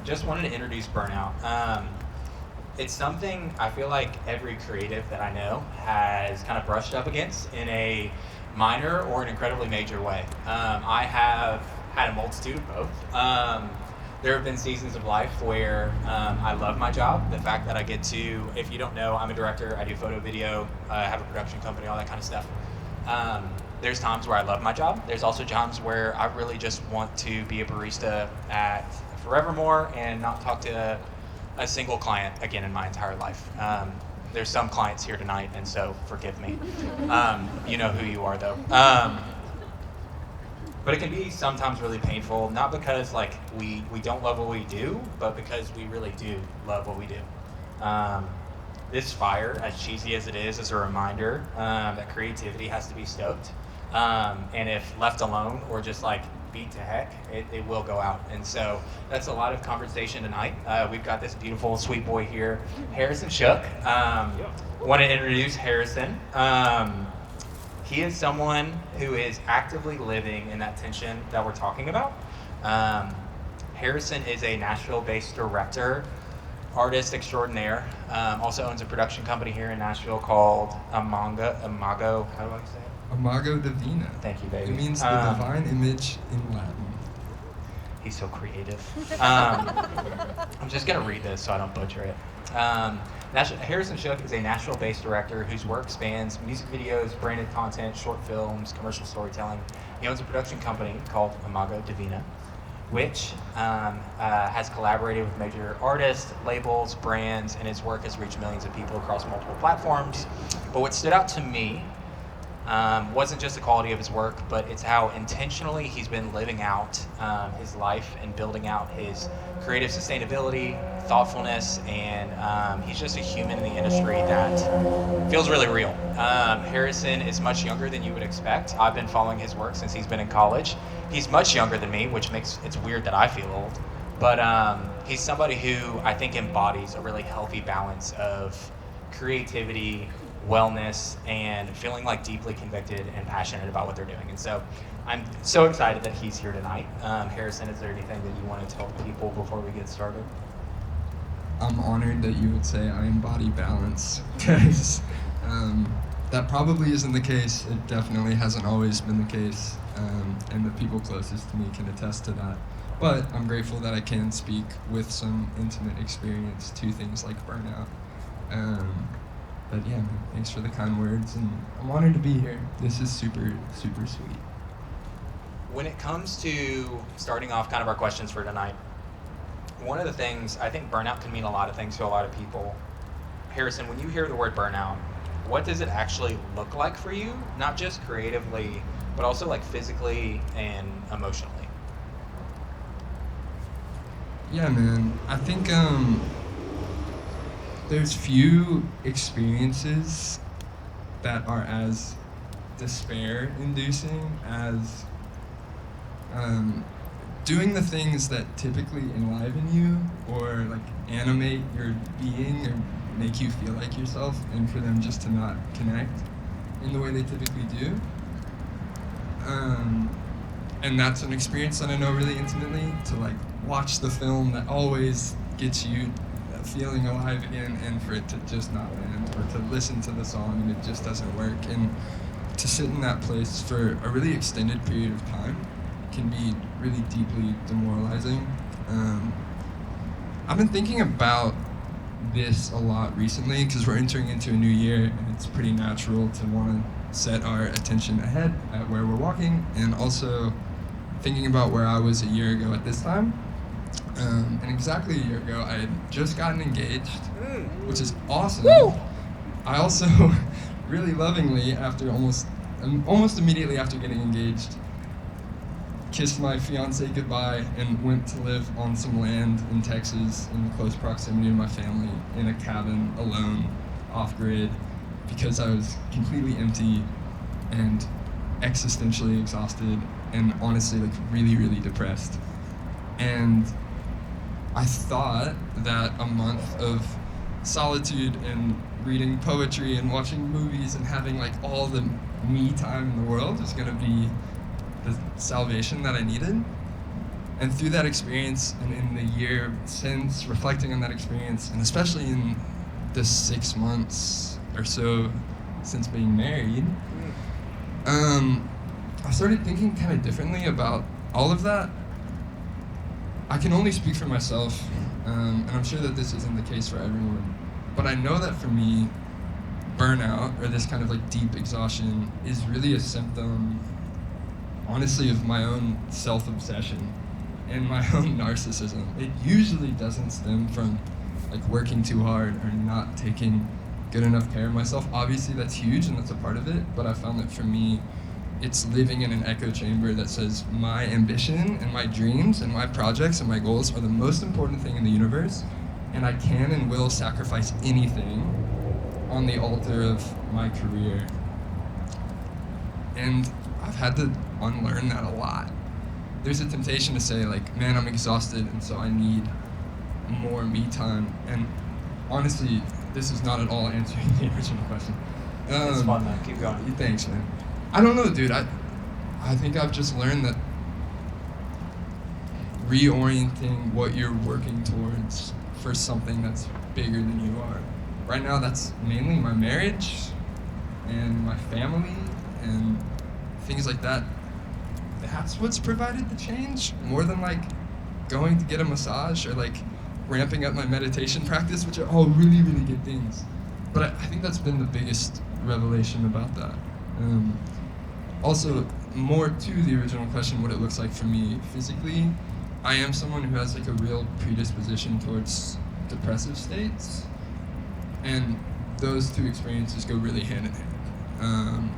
Just wanted to introduce Burnout. It's something I feel like every creative that I know has kind of brushed up against in a minor or an incredibly major way. I have had a multitude of both. There have been seasons of life where I love my job. The fact that I get to, if you don't know, I'm a director. I do photo, video, I have a production company, all that kind of stuff. There's times where I love my job. There's also times where I really just want to be a barista at Forevermore and not talk to a single client again in my entire life. There's some clients here tonight, and so forgive me. You know who you are, though. But it can be sometimes really painful, not because like we don't love what we do, but because we really do love what we do. This fire, as cheesy as it is a reminder that creativity has to be stoked. And if left alone or just like beat to heck, it will go out. And so that's a lot of conversation tonight. We've got this beautiful sweet boy here, Harrison Shook. Want to introduce Harrison. He is someone who is actively living in that tension that we're talking about. Harrison is a Nashville-based director, artist extraordinaire. Also owns a production company here in Nashville called Imago, how do I say it? Imago Divina. Thank you, baby. It means the divine image in Latin. He's so creative. I'm just going to read this so I don't butcher it. Harrison Shook is a Nashville-based director whose work spans music videos, branded content, short films, commercial storytelling. He owns a production company called Imago Divina, which has collaborated with major artists, labels, brands, and his work has reached millions of people across multiple platforms. But what stood out to me wasn't just the quality of his work, but it's how intentionally he's been living out his life and building out his creative sustainability, thoughtfulness, and he's just a human in the industry that feels really real. Harrison is much younger than you would expect. I've been following his work since he's been in college. He's much younger than me, which makes it's weird that I feel old. But he's somebody who I think embodies a really healthy balance of creativity, wellness, and feeling like deeply convicted and passionate about what they're doing. And so I'm so excited that he's here tonight. Harrison, is there anything that you want to tell people before we get started? I'm honored that you would say I embody balance, because that probably isn't the case. It definitely hasn't always been the case, and the people closest to me can attest to that. But I'm grateful that I can speak with some intimate experience to things like burnout. But yeah, man, thanks for the kind words, and I'm honored to be here. This is super, super sweet. When it comes to starting off kind of our questions for tonight, one of the things, I think burnout can mean a lot of things to a lot of people. Harrison, when you hear the word burnout, what does it actually look like for you? Not just creatively, but also like physically and emotionally. Yeah, man, I think there's few experiences that are as despair-inducing as doing the things that typically enliven you or like animate your being or make you feel like yourself, and for them just to not connect in the way they typically do. And that's an experience that I know really intimately, to like watch the film that always gets you feeling alive again, and for it to just not land, or to listen to the song and it just doesn't work, and to sit in that place for a really extended period of time can be really deeply demoralizing. I've been thinking about this a lot recently because we're entering into a new year, and it's pretty natural to want to set our attention ahead at where we're walking, and also thinking about where I was a year ago at this time. And exactly a year ago, I had just gotten engaged, which is awesome. Woo! I also, really lovingly, after almost immediately after getting engaged, kissed my fiance goodbye and went to live on some land in Texas in close proximity to my family in a cabin alone, off-grid, because I was completely empty and existentially exhausted and honestly like really, really depressed. And I thought that a month of solitude and reading poetry and watching movies and having like all the me time in the world was gonna be the salvation that I needed. And through that experience, and in the year since, reflecting on that experience, and especially in the 6 months or so since being married, I started thinking kind of differently about all of that. I can only speak for myself, and I'm sure that this isn't the case for everyone, but I know that for me, burnout, or this kind of like deep exhaustion, is really a symptom, honestly, of my own self-obsession and my own narcissism. It usually doesn't stem from like working too hard or not taking good enough care of myself. Obviously that's huge and that's a part of it, but I found that for me, it's living in an echo chamber that says my ambition and my dreams and my projects and my goals are the most important thing in the universe, and I can and will sacrifice anything on the altar of my career. And I've had to unlearn that a lot. There's a temptation to say like, man, I'm exhausted and so I need more me time. And honestly, this is not at all answering the original question. It's fun though, keep going. Thanks, man. I don't know, dude. I think I've just learned that reorienting what you're working towards for something that's bigger than you are. Right now, that's mainly my marriage and my family and things like that. That's what's provided the change, more than like going to get a massage or like ramping up my meditation practice, which are all really, really good things. But I think that's been the biggest revelation about that. Also, more to the original question, what it looks like for me physically, I am someone who has like a real predisposition towards depressive states, and those two experiences go really hand in hand.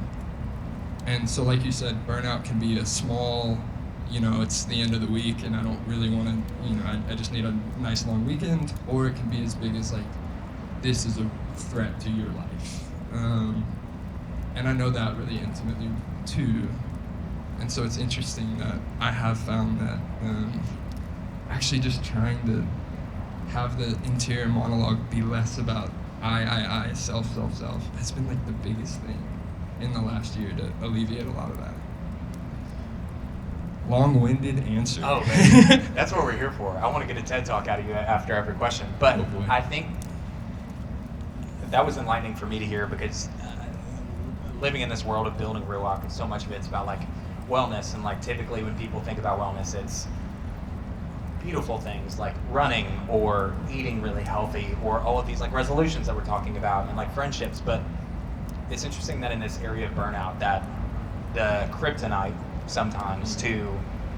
And so like you said, burnout can be a small, it's the end of the week and I don't really want to, I just need a nice long weekend, or it can be as big as like, this is a threat to your life. And I know that really intimately too. And so it's interesting that I have found that actually just trying to have the interior monologue be less about I, self, has been like the biggest thing in the last year to alleviate a lot of that. Long-winded answer. Oh, man. That's what we're here for. I want to get a TED Talk out of you after every question. But I think that was enlightening for me to hear, because living in this world of building real rock, and so much of it's about like wellness, and like typically when people think about wellness, it's beautiful things like running or eating really healthy or all of these like resolutions that we're talking about, and like friendships. But it's interesting that in this area of burnout, that the kryptonite sometimes to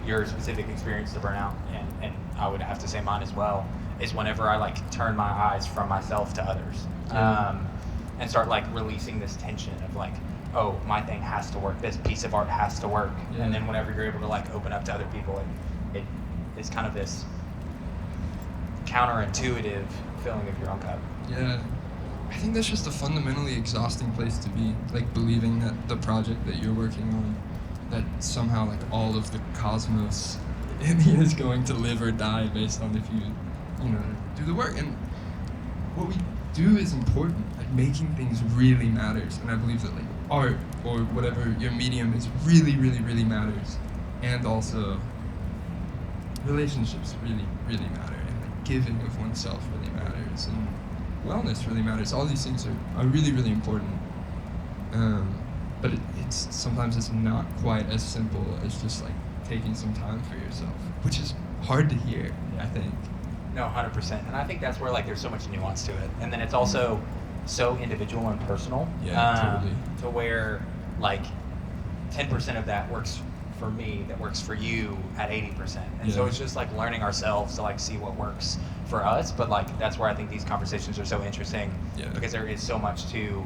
your specific experience to burnout, and I would have to say mine as well, is whenever I like turn my eyes from myself to others, and start like releasing this tension of like, oh, my thing has to work, this piece of art has to work, and then whenever you're able to like open up to other people, it's kind of this counterintuitive filling of your own cup. Yeah. I think that's just a fundamentally exhausting place to be, like believing that the project that you're working on, that somehow like all of the cosmos is going to live or die based on if you do the work. And what we do is important. Like making things really matters, and I believe that like art or whatever your medium is really, really, really matters. And also relationships really, really matter, and like giving of oneself really matters, and wellness really matters. All these things are really, really important. But it's sometimes it's not quite as simple as just like taking some time for yourself, which is hard to hear, I think. No, 100%. And I think that's where like there's so much nuance to it. And then it's also so individual and personal. Yeah, totally. To where like 10% of that works for me, that works for you at 80%. And so it's just like learning ourselves to like see what works for us. But like that's where I think these conversations are so interesting, because there is so much to,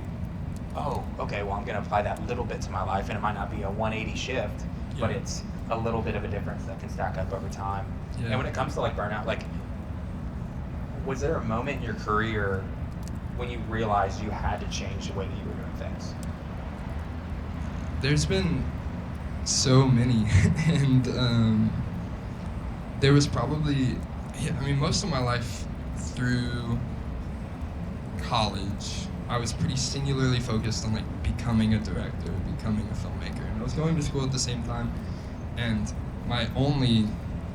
oh, okay, well I'm gonna apply that little bit to my life, and it might not be a 180 shift, but it's a little bit of a difference that can stack up over time. And when it comes to like burnout, like was there a moment in your career when you realized you had to change the way that you were doing things? There's been so many, and there was probably, most of my life through college I was pretty singularly focused on like becoming a director, becoming a filmmaker, and I was going to school at the same time, and my only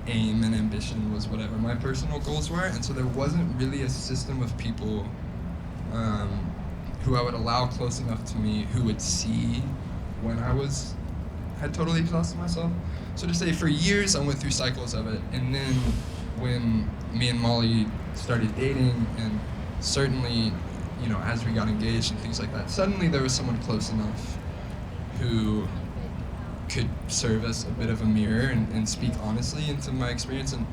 aim and ambition was whatever my personal goals were, and so there wasn't really a system of people who I would allow close enough to me who would see when I had totally exhausted myself. So to say, for years I went through cycles of it, and then when me and Molly started dating, and certainly, you know, as we got engaged and things like that, suddenly there was someone close enough who could serve as a bit of a mirror and speak honestly into my experience. And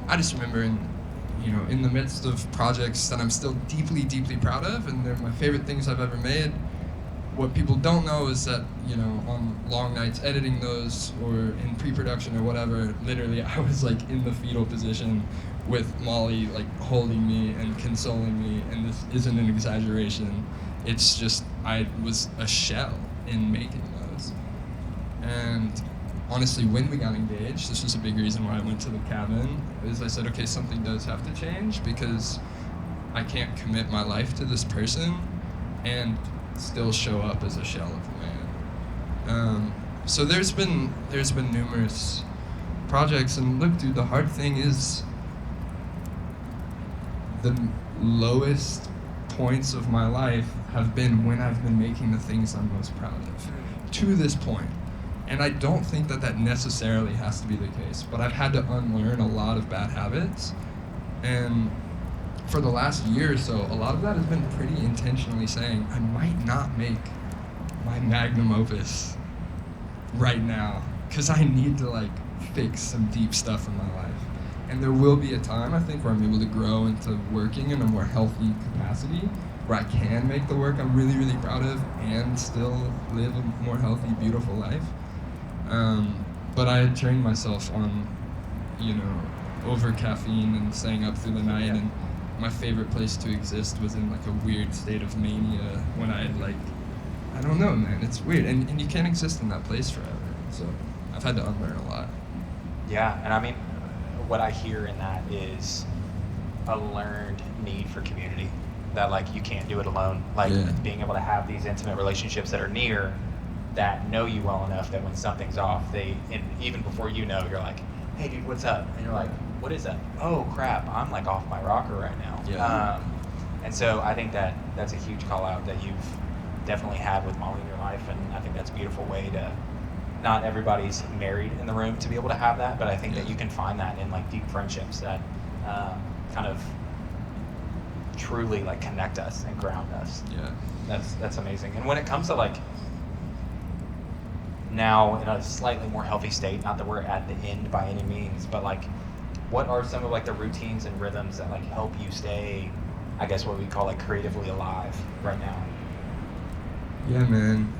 I just remember in the midst of projects that I'm still deeply, deeply proud of, and they're my favorite things I've ever made, what people don't know is that, you know, on long nights editing those or in pre-production or whatever, literally I was like in the fetal position with Molly like holding me and consoling me, and this isn't an exaggeration. It's just, I was a shell in making those. And honestly, when we got engaged, this was a big reason why I went to the cabin, is I said, okay, something does have to change, because I can't commit my life to this person and still show up as a shell of a man. So there's been numerous projects, and look, dude, the hard thing is the lowest points of my life have been when I've been making the things I'm most proud of, to this point. And I don't think that necessarily has to be the case, but I've had to unlearn a lot of bad habits, and for the last year or so, a lot of that has been pretty intentionally saying, I might not make my magnum opus right now, because I need to like fix some deep stuff in my life. And there will be a time, I think, where I'm able to grow into working in a more healthy capacity, where I can make the work I'm really, really proud of and still live a more healthy, beautiful life. But I had trained myself on, you know, over caffeine and staying up through the night, and my favorite place to exist was in like a weird state of mania when I had like, I don't know, man, it's weird, and you can't exist in that place forever. So I've had to unlearn a lot. Yeah, and I mean, what I hear in that is a learned need for community, that like you can't do it alone. Like being able to have these intimate relationships that are near, that know you well enough that when something's off, and even before you know, you're like, hey dude, what's up? And you're like, what is that? Oh crap, I'm like off my rocker right now. Yeah. And so I think that's a huge call out that you've definitely had with Molly in your life, and I think that's a beautiful way to, not everybody's married in the room to be able to have that, but I think that you can find that in like deep friendships that kind of truly like connect us and ground us. Yeah. That's amazing. And when it comes to like now in a slightly more healthy state, not that we're at the end by any means, but like what are some of like the routines and rhythms that like help you stay, I guess what we call like creatively alive right now? Yeah, man.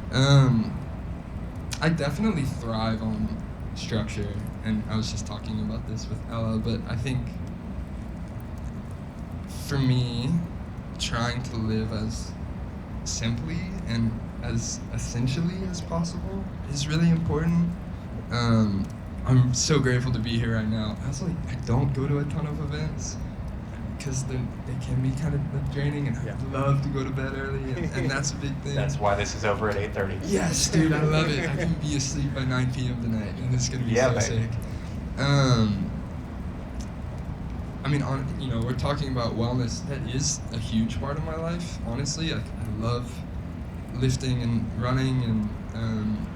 I definitely thrive on structure, and I was just talking about this with Ella, but I think for me, trying to live as simply and as essentially as possible is really important. I'm so grateful to be here right now. I don't go to a ton of events because they can be kind of draining, and I'd love to go to bed early, and that's a big thing. That's why this is over at 8:30. Yes, dude, I love it. I can be asleep by 9 p.m. tonight, and it's gonna be so sick. I mean, we're talking about wellness. That is a huge part of my life, honestly. I love lifting and running, and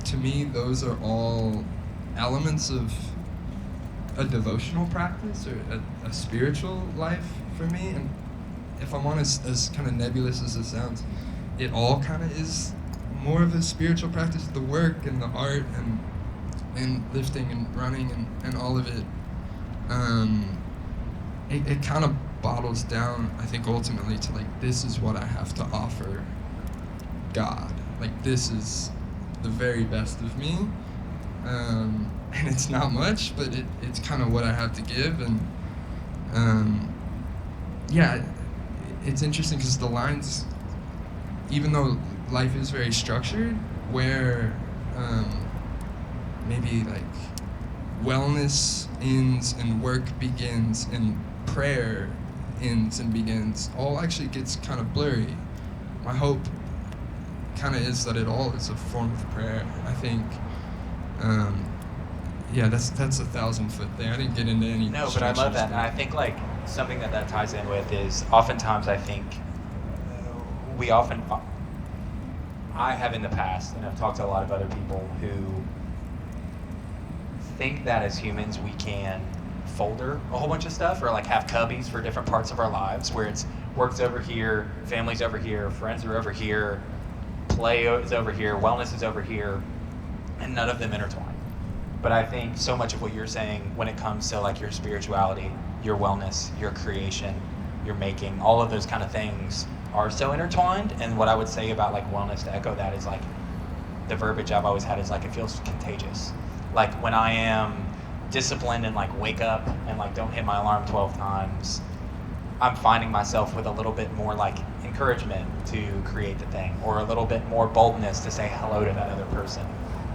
to me, those are all elements of a devotional practice or a spiritual life for me. And if I'm honest, as kind of nebulous as it sounds, it all kind of is more of a spiritual practice. The work and the art and lifting and running and all of it. It kind of bottles down, I think, ultimately to like, this is what I have to offer God. Like, this is the very best of me. And it's not much, but it's kind of what I have to give. And it's interesting because the lines, even though life is very structured, where maybe like wellness ends and work begins and prayer ends and begins all actually gets kind of blurry. My hope kind of is that it all is a form of prayer. I think, yeah, that's 1,000-foot thing. I didn't get into any. No, but I love that, and I think like something that ties in with is oftentimes I think we often, I have in the past, and I've talked to a lot of other people who think that as humans we can folder a whole bunch of stuff, or like have cubbies for different parts of our lives where it's work's over here, family's over here, friends are over here, play is over here, wellness is over here, and none of them intertwine. But I think so much of what you're saying when it comes to like your spirituality, your wellness, your creation, your making, all of those kind of things are so intertwined. And what I would say about like wellness, to echo that, is like the verbiage I've always had is like it feels contagious. Like when I am disciplined and like wake up and like don't hit my alarm 12 times, I'm finding myself with a little bit more like encouragement to create the thing, or a little bit more boldness to say hello to that other person.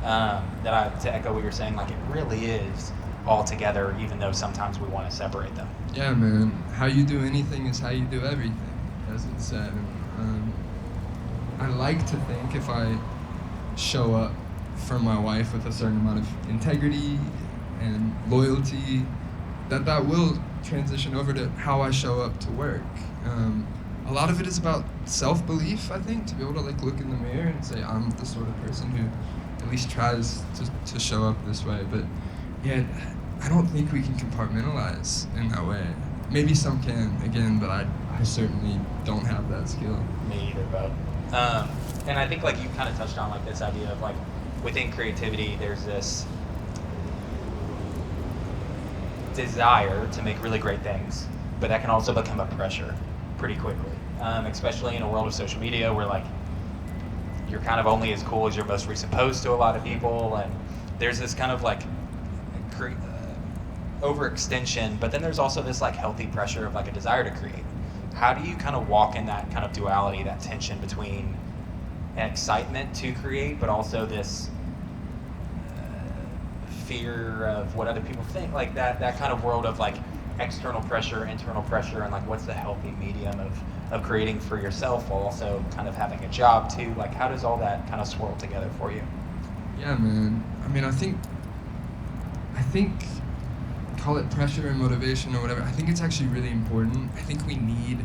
To echo what you're saying, like it really is all together, even though sometimes we want to separate them. Yeah, man. How you do anything is how you do everything, as it said. I like to think if I show up for my wife with a certain amount of integrity and loyalty, that will transition over to how I show up to work. A lot of it is about self-belief, I think, to be able to like look in the mirror and say I'm the sort of person who at least tries to show up this way. But yeah, I don't think we can compartmentalize in that way. Maybe some can, again, but I certainly don't have that skill. Me either, Bo. And I think like you kind of touched on like this idea of like within creativity there's this desire to make really great things, but that can also become a pressure pretty quickly, especially in a world of social media where like you're kind of only as cool as your most recent post to a lot of people, and there's this kind of like overextension, but then there's also this like healthy pressure of like a desire to create. How do you kind of walk in that kind of duality, that tension between an excitement to create, but also this fear of what other people think, like that kind of world of like external pressure, internal pressure, and like what's the healthy medium of creating for yourself while also kind of having a job too? Like how does all that kind of swirl together for you? Yeah, man. I mean, I think call it pressure and motivation or whatever. I think it's actually really important. I think we need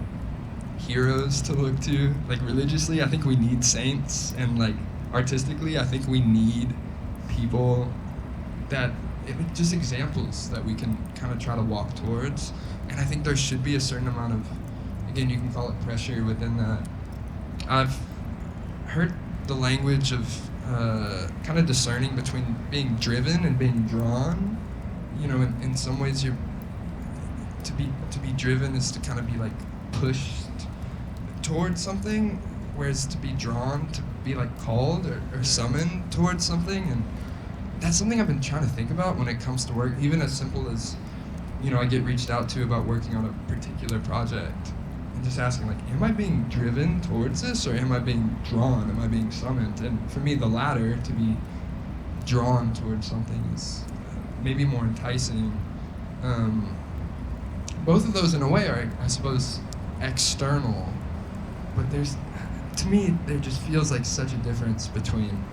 heroes to look to, like religiously. I think we need saints, and like artistically, I think we need people that just examples that we can kind of try to walk towards. And I think there should be a certain amount of, again, you can call it pressure within that. I've heard the language of kind of discerning between being driven and being drawn. You know, in some ways, to be driven is to kind of be like pushed towards something, whereas to be drawn, to be like called or summoned towards something. And that's something I've been trying to think about when it comes to work, even as simple as, you know, I get reached out to about working on a particular project and just asking like, am I being driven towards this, or am I being drawn? Am I being summoned? And for me, the latter, to be drawn towards something, is maybe more enticing. Both of those in a way are, I suppose, external, but to me, there just feels like such a difference between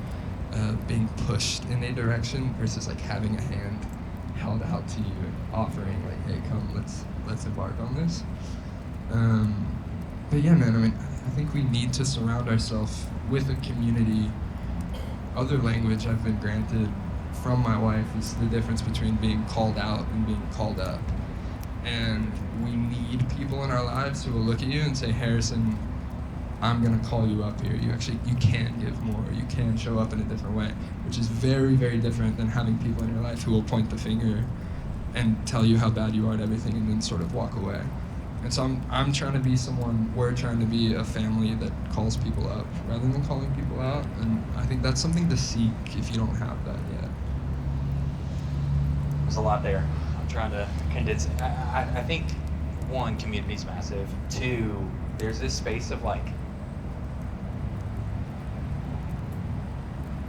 being pushed in a direction versus like having a hand held out to you, offering like, hey, come, let's embark on this. But yeah, man, I mean, I think we need to surround ourselves with a community. Other language I've been granted from my wife is the difference between being called out and being called up. And we need people in our lives who will look at you and say, Harrison, I'm gonna call you up here. You can give more. You can show up in a different way, which is very, very different than having people in your life who will point the finger and tell you how bad you are at everything and then sort of walk away. And so I'm trying to be we're trying to be a family that calls people up rather than calling people out. And I think that's something to seek if you don't have that yet. There's a lot there. I'm trying to condense it. I think, one, community's massive. Two, there's this space of like,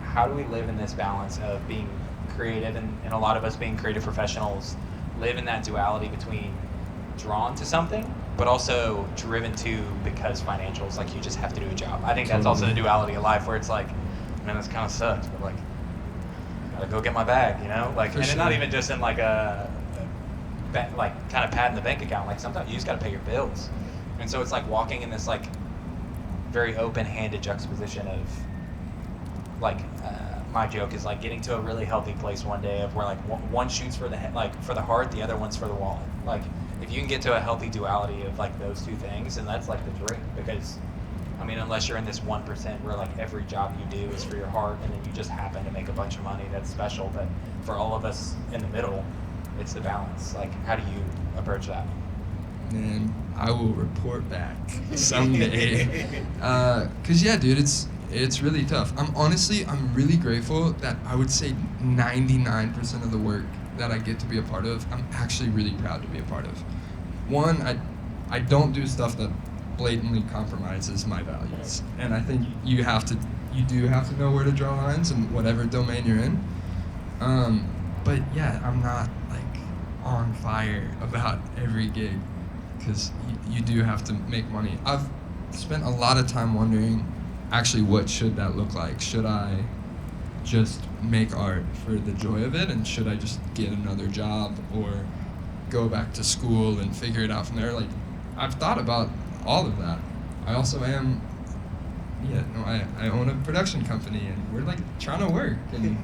how do we live in this balance of being creative, and a lot of us being creative professionals live in that duality between drawn to something but also driven to because financials, like you just have to do a job. I think that's also the duality of life where it's like, man, this kind of sucks, but like, gotta go get my bag, you know? Like, and it's not even just in like like kind of padding the bank account. Like sometimes you just gotta pay your bills. And so it's like walking in this like very open-handed juxtaposition of like, my joke is like getting to a really healthy place one day of where like one shoots for the for the heart, the other one's for the wallet. Like if you can get to a healthy duality of like those two things, and that's like the dream. Because I mean, unless you're in this 1% where like every job you do is for your heart, and then you just happen to make a bunch of money, that's special. But for all of us in the middle, it's the balance. Like how do you approach that? Man, I will report back someday. Cause yeah, dude, it's really tough. I'm really grateful that I would say 99% of the work that I get to be a part of, I'm actually really proud to be a part of. One, I don't do stuff that blatantly compromises my values. And I think you do have to know where to draw lines in whatever domain you're in. But yeah, I'm not like on fire about every gig, because you do have to make money. I've spent a lot of time wondering, actually, what should that look like? Should I just make art for the joy of it, and should I just get another job or go back to school and figure it out from there? Like, I've thought about all of that. I also I own a production company, and we're like trying to work, and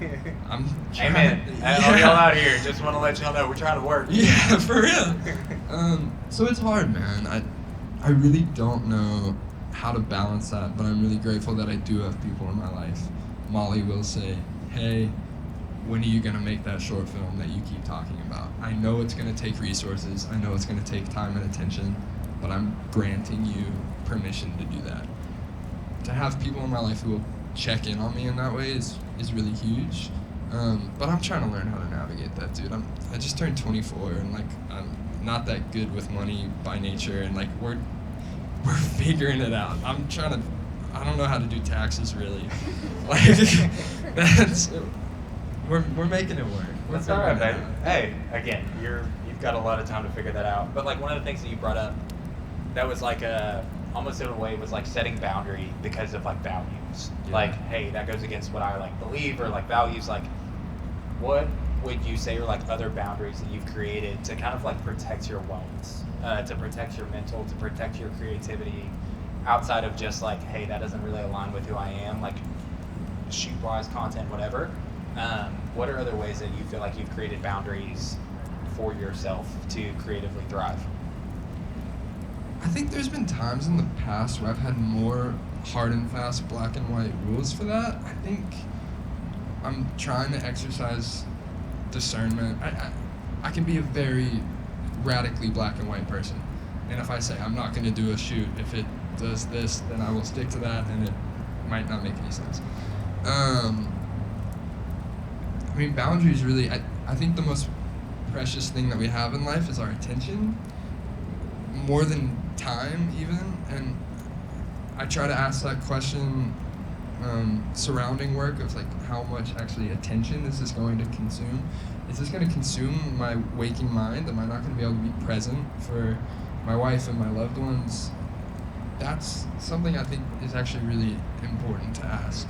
I'm trying. Amen. All y'all out here, just want to let y'all know we're trying to work. Yeah, for real. So it's hard, man. I really don't know how to balance that, but I'm really grateful that I do have people in my life. Molly will say, hey, when are you going to make that short film that you keep talking about? I know it's going to take resources, I know it's going to take time and attention, but I'm granting you permission to do that. To have people in my life who will check in on me in that way is really huge. But I'm trying to learn how to navigate that, dude. I just turned 24, and like I'm not that good with money by nature, and like we're figuring it out. I don't know how to do taxes really. Like we're making it work. That's all right, baby. Hey, again, you've got a lot of time to figure that out. But like one of the things that you brought up, that was like almost in a way was like setting boundary because of like values. Yeah. Like, hey, that goes against what I like believe, or like values. Like, what would you say are like other boundaries that you've created to kind of like protect your wellness, to protect your mental, to protect your creativity, outside of just like, hey, that doesn't really align with who I am, like shoot-wise, content, whatever. What are other ways that you feel like you've created boundaries for yourself to creatively thrive? I think there's been times in the past where I've had more hard and fast black and white rules for that. I think I'm trying to exercise discernment. I can be a very radically black and white person. And if I say I'm not going to do a shoot, if it does this, then I will stick to that, and it might not make any sense. I mean, boundaries really, I think the most precious thing that we have in life is our attention, more than time even. And I try to ask that question surrounding work of like, how much actually attention is this going to consume? Is this going to consume my waking mind? Am I not going to be able to be present for my wife and my loved ones? That's something I think is actually really important to ask.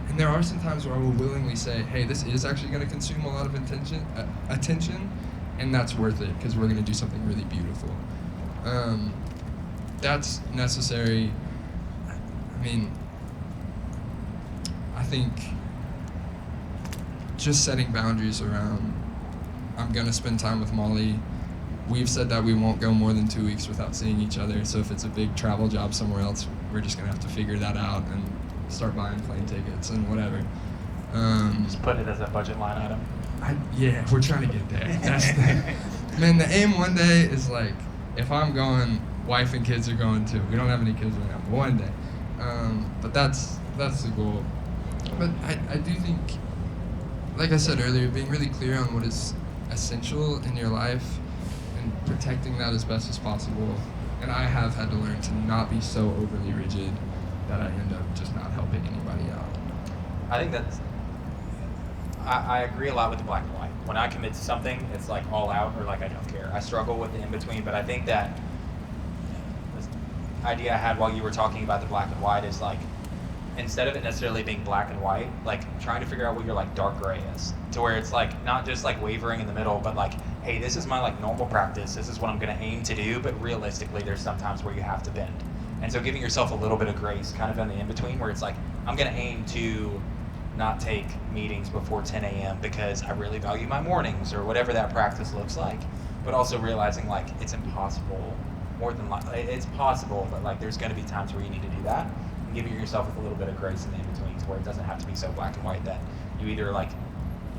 And there are some times where I will willingly say, hey, this is actually going to consume a lot of attention, and that's worth it because we're going to do something really beautiful. That's necessary. I mean, I think just setting boundaries around, I'm going to spend time with Molly. We've said that we won't go more than 2 weeks without seeing each other, so if it's a big travel job somewhere else, we're just going to have to figure that out and start buying plane tickets and whatever. Just put it as a budget line item. Yeah, we're trying to get there. That's man, the aim one day is like, if I'm going, wife and kids are going too. We don't have any kids right now, but one day. But that's the goal. But I do think, like I said earlier, being really clear on what is essential in your life and protecting that as best as possible. And I have had to learn to not be so overly rigid that I end up just not helping anybody out. I think that's, I agree a lot with the black and white. When I commit to something, it's like all out or like I don't care. I struggle with the in-between, but I think that idea I had while you were talking about the black and white is like, instead of it necessarily being black and white, like trying to figure out what your like dark gray is, to where it's like not just like wavering in the middle, but like, hey, this is my like normal practice, this is what I'm going to aim to do, but realistically there's sometimes where you have to bend. And so giving yourself a little bit of grace kind of in the in-between, where it's like, I'm going to aim to not take meetings before 10 a.m. because I really value my mornings, or whatever that practice looks like, but also realizing like it's impossible, more than like, it's possible, but like there's going to be times where you need to do that, and giving yourself with a little bit of grace in the in-betweens, where it doesn't have to be so black and white that you either like,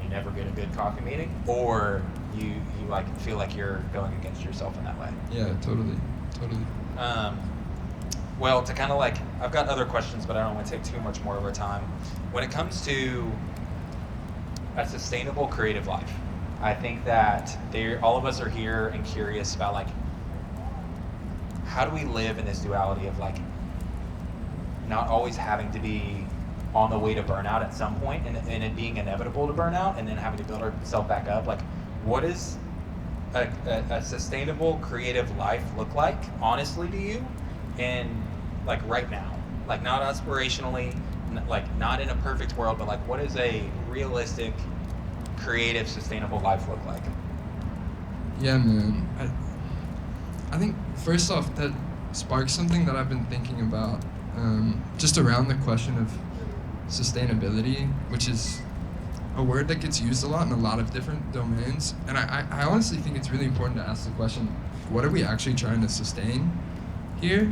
you never get a good coffee meeting, or you like feel like you're going against yourself in that way. Yeah, totally. Well, to kind of like, I've got other questions, but I don't want to take too much more of our time. When it comes to a sustainable creative life, I think that all of us are here and curious about like, how do we live in this duality of like, not always having to be on the way to burnout at some point, and it being inevitable to burnout, and then having to build ourselves back up. Like, what does a sustainable creative life look like, honestly, to you? And like right now, like not aspirationally, like not in a perfect world, but like what does a realistic, creative, sustainable life look like? Yeah, man. I think first off, that sparks something that I've been thinking about, just around the question of sustainability, which is a word that gets used a lot in a lot of different domains. And I honestly think it's really important to ask the question, what are we actually trying to sustain here?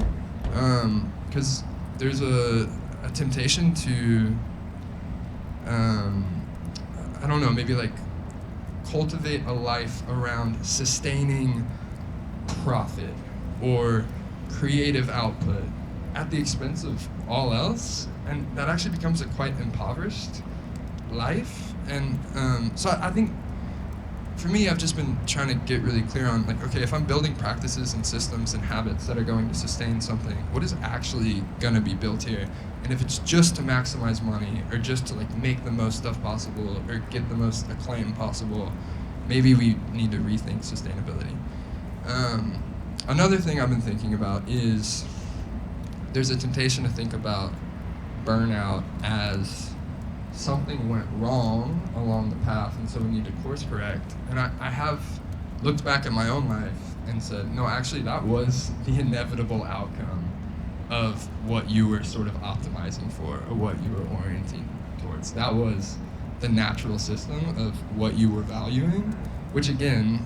Because there's a temptation to, I don't know, maybe like cultivate a life around sustaining profit or creative output at the expense of all else, and that actually becomes a quite impoverished life. And so I think for me, I've just been trying to get really clear on like, okay, if I'm building practices and systems and habits that are going to sustain something, what is actually going to be built here? And if it's just to maximize money, or just to like make the most stuff possible, or get the most acclaim possible, maybe we need to rethink sustainability. Another thing I've been thinking about is there's a temptation to think about burnout as something went wrong along the path, and so we need to course correct. And I have looked back at my own life and said, no, actually that was the inevitable outcome of what you were sort of optimizing for, or what you were orienting towards. That was the natural system of what you were valuing, which again,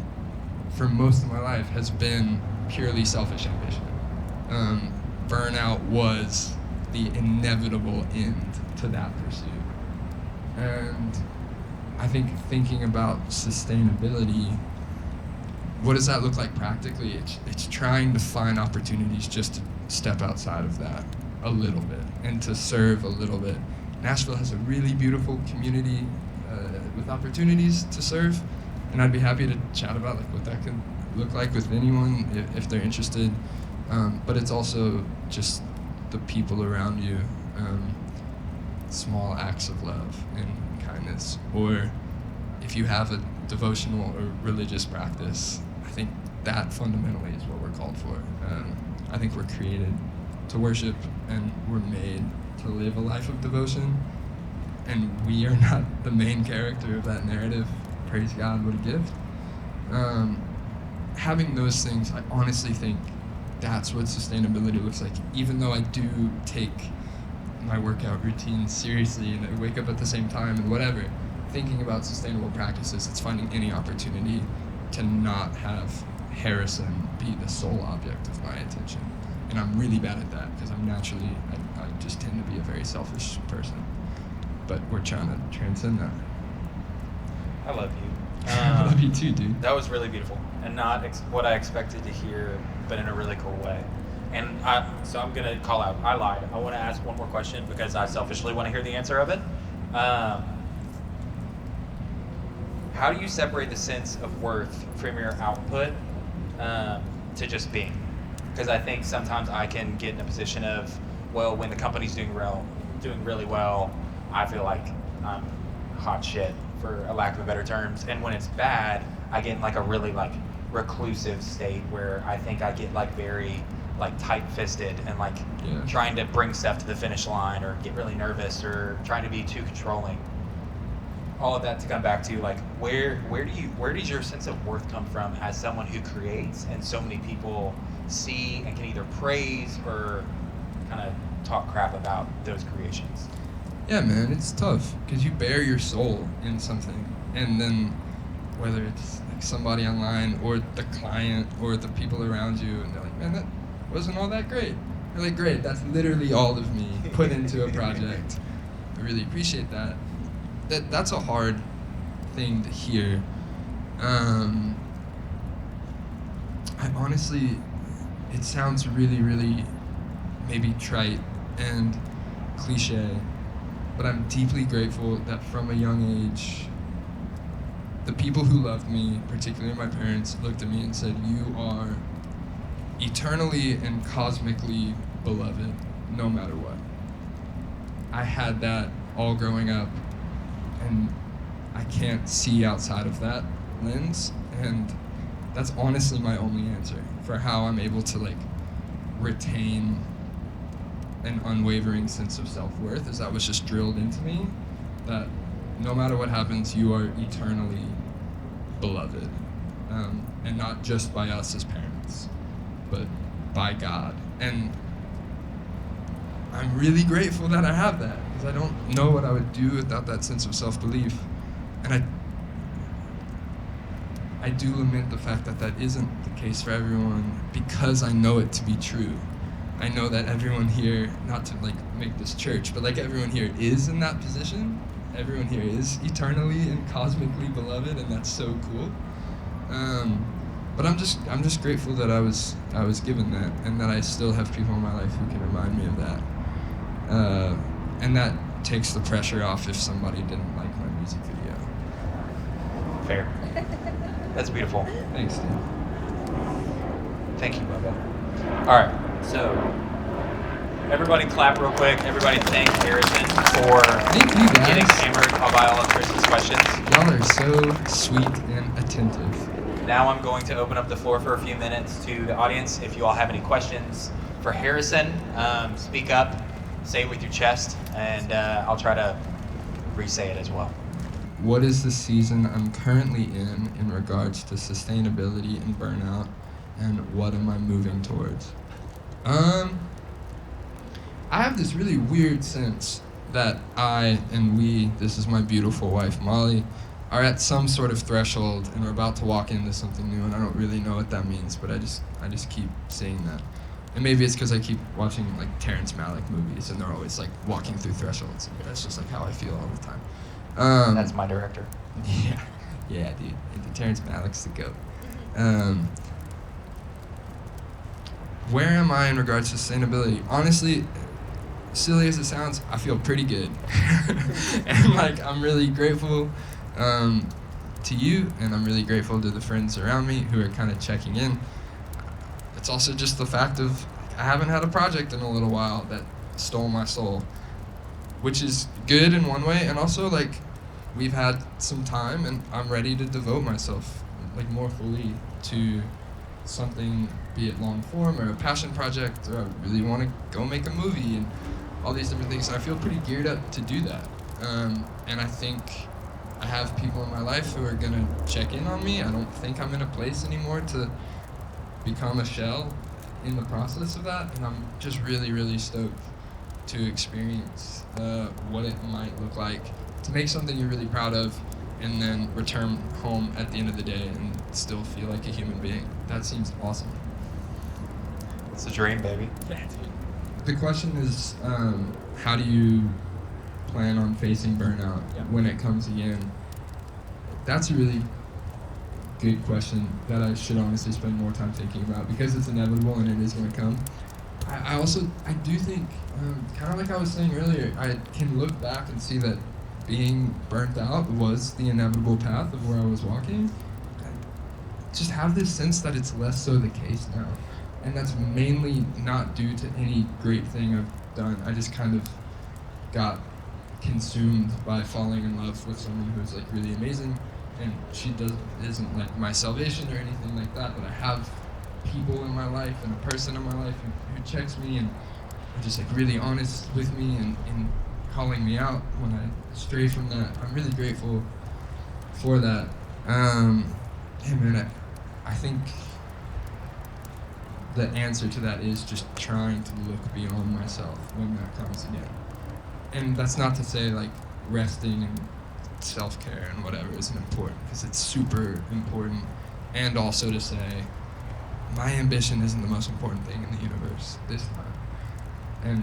for most of my life has been purely selfish ambition. Burnout was the inevitable end to that pursuit. And I think thinking about sustainability, what does that look like practically? It's trying to find opportunities just to step outside of that a little bit and to serve a little bit. Nashville has a really beautiful community with opportunities to serve, and I'd be happy to chat about like what that could look like with anyone if they're interested. But it's also just the people around you, small acts of love and kindness. Or if you have a devotional or religious practice, I think that fundamentally is what we're called for. I think we're created to worship, and we're made to live a life of devotion, and we are not the main character of that narrative. Praise God, what a gift. Having those things, I honestly think that's what sustainability looks like. Even though I do take my workout routine seriously and I wake up at the same time and whatever, thinking about sustainable practices, it's finding any opportunity to not have Harrison be the sole object of my attention. And I'm really bad at that because I'm naturally, I just tend to be a very selfish person. But we're trying to transcend that. I love you. I love you too, dude. That was really beautiful, and not what I expected to hear, but in a really cool way. And so I'm gonna call out. I lied. I want to ask one more question because I selfishly want to hear the answer of it. How do you separate the sense of worth from your output to just being? Because I think sometimes I can get in a position of, well, when the company's doing really well, I feel like I'm hot shit, for a lack of better terms. And when it's bad, I get in like a really like reclusive state where I think I get like very like tight-fisted and like Yeah. trying to bring stuff to the finish line or get really nervous or trying to be too controlling. All of that to come back to like where does your sense of worth come from as someone who creates and so many people see and can either praise or kind of talk crap about those creations? Yeah, man, it's tough because you bare your soul in something, and then whether it's like somebody online or the client or the people around you, and they're like, man, that wasn't all that great. You're like, great, that's literally all of me put into a project. I really appreciate that. That's a hard thing to hear. I honestly, it sounds really, really maybe trite and cliche, but I'm deeply grateful that from a young age, the people who loved me, particularly my parents, looked at me and said, you are eternally and cosmically beloved, no matter what. I had that all growing up, and I can't see outside of that lens, and that's honestly my only answer for how I'm able to like retain an unwavering sense of self-worth, is that was just drilled into me, that no matter what happens, you are eternally beloved, and not just by us as parents, but by God. And I'm really grateful that I have that, because I don't know what I would do without that sense of self-belief. And I do lament the fact that that isn't the case for everyone, because I know it to be true. I know that everyone here, not to like make this church, but like everyone here is in that position. Everyone here is eternally and cosmically beloved, and that's so cool. But I'm just grateful that I was given that, and that I still have people in my life who can remind me of that. And that takes the pressure off if somebody didn't like my music video. Fair. That's beautiful. Thanks, dude. Thank you, Bubba. All right, so everybody clap real quick. Everybody thank Harrison for Thank you, guys. getting hammered by all of Tristan's questions. Y'all are so sweet and attentive. Now I'm going to open up the floor for a few minutes to the audience. If you all have any questions for Harrison, speak up, say it with your chest, and I'll try to re-say it as well. What is the season I'm currently in regards to sustainability and burnout, and what am I moving towards? I have this really weird sense that I and we, this is my beautiful wife Molly, are at some sort of threshold, and we're about to walk into something new, and I don't really know what that means, but I just keep saying that. And maybe it's because I keep watching like Terrence Malick movies, and they're always like walking through thresholds. And that's just like how I feel all the time. That's my director. Yeah, dude. Terrence Malick's the GOAT. Where am I in regards to sustainability? Honestly, silly as it sounds, I feel pretty good. And like, I'm really grateful to you, and I'm really grateful to the friends around me who are kind of checking in. It's also just the fact of I haven't had a project in a little while that stole my soul, which is good in one way, and also like we've had some time, and I'm ready to devote myself like more fully to something, be it long form or a passion project, or I really want to go make a movie and all these different things. And I feel pretty geared up to do that. And I think I have people in my life who are gonna check in on me. I don't think I'm in a place anymore to become a shell in the process of that, and I'm just really, really stoked to experience what it might look like to make something you're really proud of, and then return home at the end of the day and still feel like a human being. That seems awesome. It's a dream, baby. Yeah, dude. The question is, how do you plan on facing burnout when it comes again? That's a really good question that I should honestly spend more time thinking about, because it's inevitable and it is going to come. I do think, kind of like I was saying earlier, I can look back and see that being burnt out was the inevitable path of where I was walking. I just have this sense that it's less so the case now. And that's mainly not due to any great thing I've done. I just kind of got consumed by falling in love with someone who's like really amazing. And she isn't like my salvation or anything like that, but I have people in my life and a person in my life who checks me and are just like really honest with me and calling me out when I stray from that. I'm really grateful for that. Hey man, I think the answer to that is just trying to look beyond myself when that comes again. And that's not to say like resting and self-care and whatever isn't important, because it's super important. And also to say, my ambition isn't the most important thing in the universe this time. And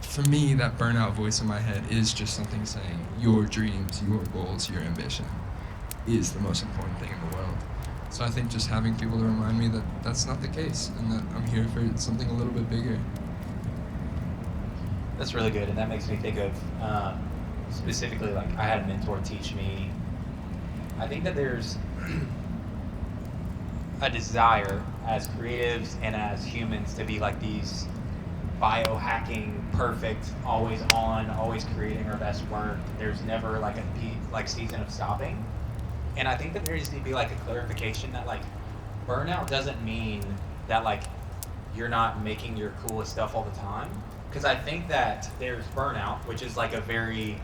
for me, that burnout voice in my head is just something saying, your dreams, your goals, your ambition is the most important thing in the world. So I think just having people to remind me that that's not the case, and that I'm here for something a little bit bigger. That's really good, and that makes me think of specifically, like, I had a mentor teach me, I think that there's a desire as creatives and as humans to be like these biohacking, perfect, always on, always creating our best work. There's never like a season of stopping. And I think that there needs to be like a clarification that like burnout doesn't mean that like you're not making your coolest stuff all the time. Because I think that there's burnout, which is like a very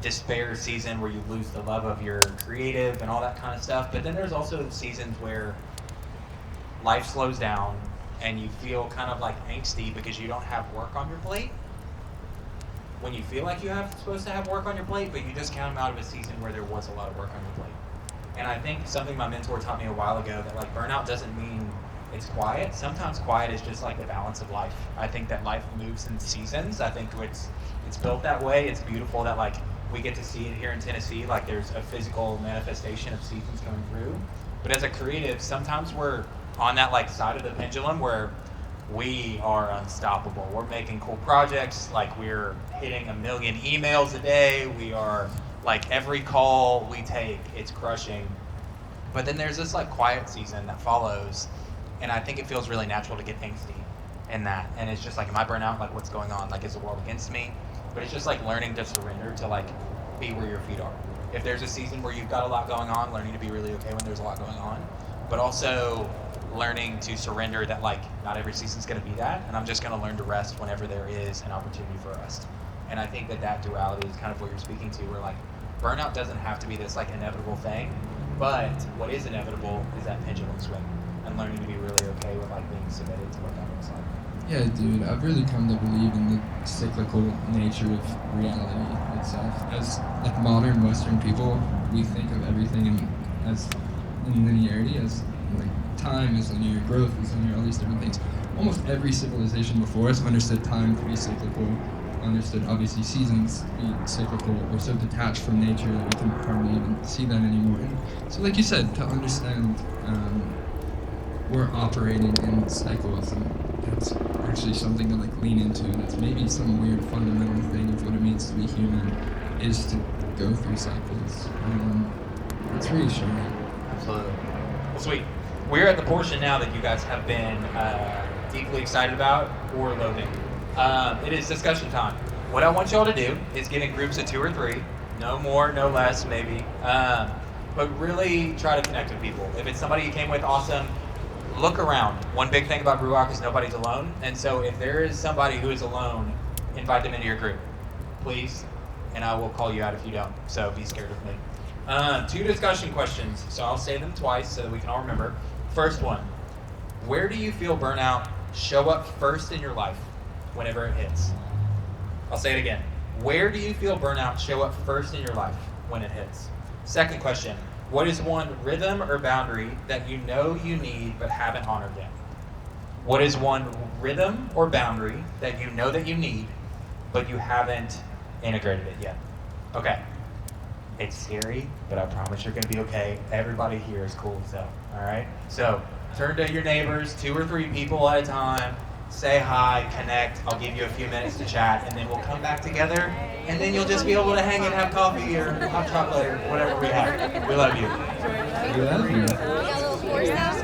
despair season where you lose the love of your creative and all that kind of stuff. But then there's also seasons where life slows down and you feel kind of like angsty because you don't have work on your plate. When you feel like supposed to have work on your plate, but you just came out of a season where there was a lot of work on your plate. And I think something my mentor taught me a while ago, that like burnout doesn't mean it's quiet. Sometimes quiet is just like the balance of life. I think that life moves in seasons. I think it's built that way. It's beautiful that like we get to see it here in Tennessee. Like there's a physical manifestation of seasons going through. But as a creative, sometimes we're on that like side of the pendulum where we are unstoppable. We're making cool projects. Like we're hitting 1 million emails a day. We are like every call we take, it's crushing. But then there's this like quiet season that follows. And I think it feels really natural to get angsty in that. And it's just like, am I burnt out? Like what's going on? Like is the world against me? But it's just like learning to surrender to like be where your feet are. If there's a season where you've got a lot going on, learning to be really okay when there's a lot going on. But also learning to surrender that like not every season's gonna be that. And I'm just gonna learn to rest whenever there is an opportunity for rest. And I think that duality is kind of what you're speaking to, where like burnout doesn't have to be this like inevitable thing, but what is inevitable is that pendulum swing and learning to be really okay with like being submitted to what that looks like. Yeah, dude, I've really come to believe in the cyclical nature of reality itself. As like modern Western people, we think of everything as in linearity, as like time is linear, growth is linear, all these different things. Almost every civilization before us understood time to be cyclical, understood obviously seasons to be cyclical. We're so detached from nature that we can hardly even see that anymore. And so like you said, to understand we're operating in cycles, and that's actually something to like lean into. That's maybe some weird fundamental thing of what it means to be human, is to go through cycles. It's reassuring. Absolutely. Well, sweet. We're at the portion now that you guys have been deeply excited about or loathing. It is discussion time. What I want y'all to do is get in groups of 2 or 3, no more, no less, maybe. But really try to connect with people. If it's somebody you came with, awesome. Look around. One big thing about Brewalk is nobody's alone. And so if there is somebody who is alone, invite them into your group, please. And I will call you out if you don't. So be scared of me. 2 discussion questions. So I'll say them twice so that we can all remember. First one, where do you feel burnout show up first in your life whenever it hits? I'll say it again. Where do you feel burnout show up first in your life when it hits? Second question, what is one rhythm or boundary that you know you need but haven't honored yet? What is one rhythm or boundary that you know that you need but you haven't integrated it yet? Okay. It's scary, but I promise you're gonna be okay. Everybody here is cool as hell, all right? So turn to your neighbors, 2 or 3 people at a time, say hi, connect. I'll give you a few minutes to chat, and then we'll come back together, and then you'll just be able to hang and have coffee or hot chocolate or whatever we have. We love you. We love you. We got a little force now.